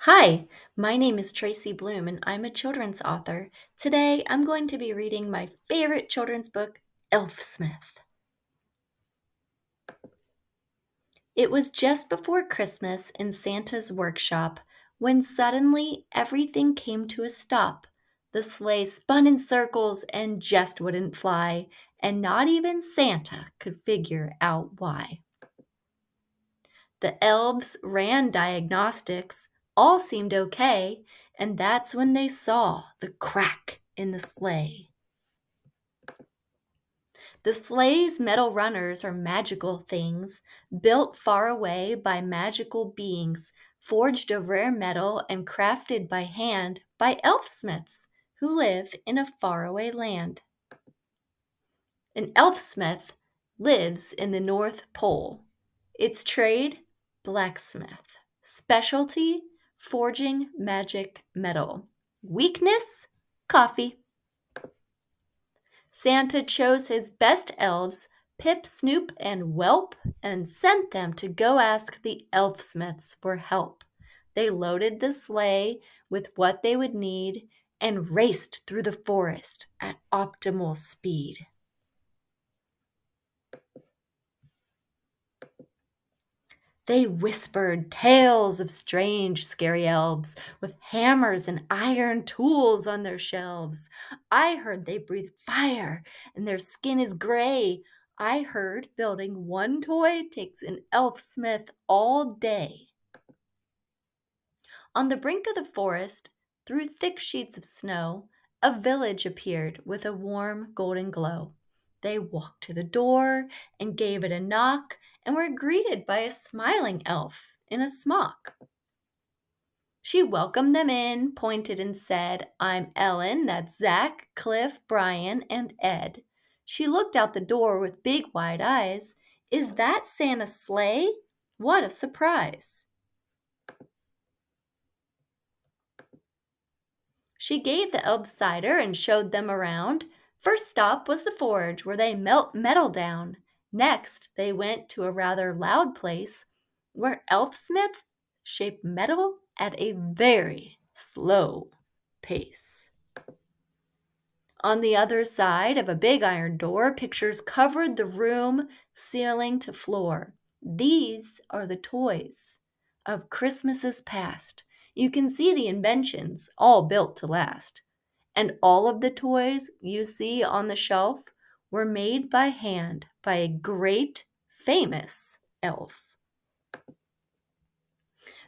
Hi, my name is Tracy Blom and I'm a children's author. Today I'm going to be reading my favorite children's book, Elfsmith. It was just before Christmas in Santa's workshop when suddenly everything came to a stop. The sleigh spun in circles and just wouldn't fly, and not even Santa could figure out why. The elves ran diagnostics, all seemed okay, and that's when they saw the crack in the sleigh. The sleigh's metal runners are magical things, built far away by magical beings, forged of rare metal and crafted by hand by elfsmiths who live in a faraway land. An elfsmith lives in the North Pole. Its trade, blacksmith. Specialty, forging magic metal. Weakness, coffee. Santa chose his best elves, Pip, Snoop, and Whelp, and sent them to go ask the Elfsmiths for help. They loaded the sleigh with what they would need and raced through the forest at optimal speed. They whispered tales of strange, scary elves with hammers and iron tools on their shelves. I heard they breathe fire and their skin is gray. I heard building one toy takes an elfsmith all day. On the brink of the forest, through thick sheets of snow, a village appeared with a warm golden glow. They walked to the door and gave it a knock and were greeted by a smiling elf in a smock. She welcomed them in, pointed and said, "I'm Ellen, that's Zach, Cliff, Brian, and Ed." She looked out the door with big wide eyes. "Is that Santa's sleigh? What a surprise." She gave the elves cider and showed them around. First stop was the forge where they melt metal down. Next, they went to a rather loud place where elfsmiths shape metal at a very slow pace. On the other side of a big iron door, pictures covered the room, ceiling to floor. These are the toys of Christmases past. You can see the inventions, all built to last. And all of the toys you see on the shelf were made by hand by a great, famous elf.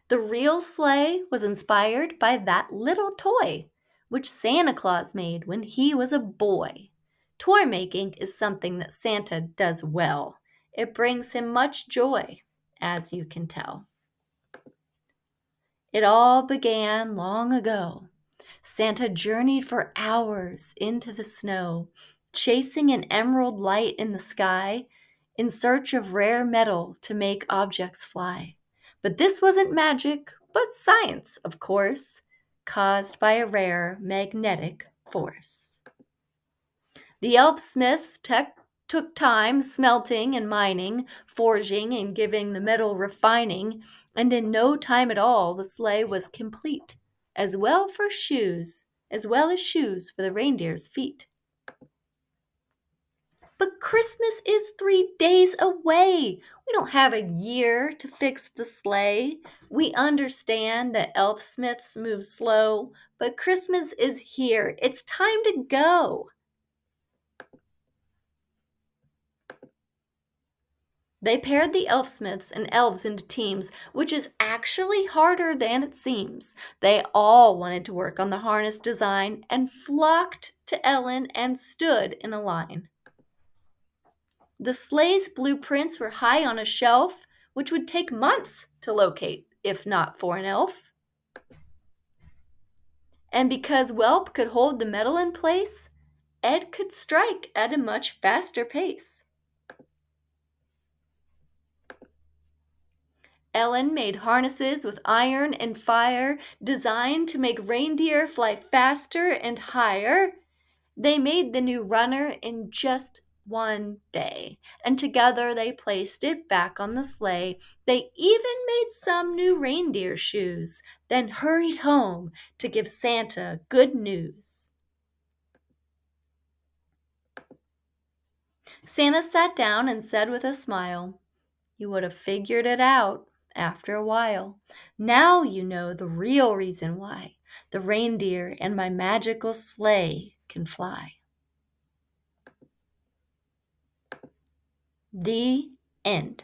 The real sleigh was inspired by that little toy, which Santa Claus made when he was a boy. Toy making is something that Santa does well. It brings him much joy, as you can tell. It all began long ago. Santa journeyed for hours into the snow, chasing an emerald light in the sky in search of rare metal to make objects fly. But this wasn't magic, but science, of course, caused by a rare magnetic force. The Elfsmiths took time smelting and mining, forging and giving the metal refining, and in no time at all the sleigh was complete, as well as shoes for the reindeer's feet. But Christmas is 3 days away. We don't have a year to fix the sleigh. We understand that Elfsmiths move slow, but Christmas is here. It's time to go. They paired the Elfsmiths and elves into teams, which is actually harder than it seems. They all wanted to work on the harness design and flocked to Ellen and stood in a line. The sleigh's blueprints were high on a shelf, which would take months to locate, if not for an elf. And because Whelp could hold the metal in place, Ed could strike at a much faster pace. Ellen made harnesses with iron and fire designed to make reindeer fly faster and higher. They made the new runner in just one day, and together they placed it back on the sleigh. They even made some new reindeer shoes, then hurried home to give Santa good news. Santa sat down and said with a smile, "You would have figured it out after a while. Now you know the real reason why the reindeer and my magical sleigh can fly." The end.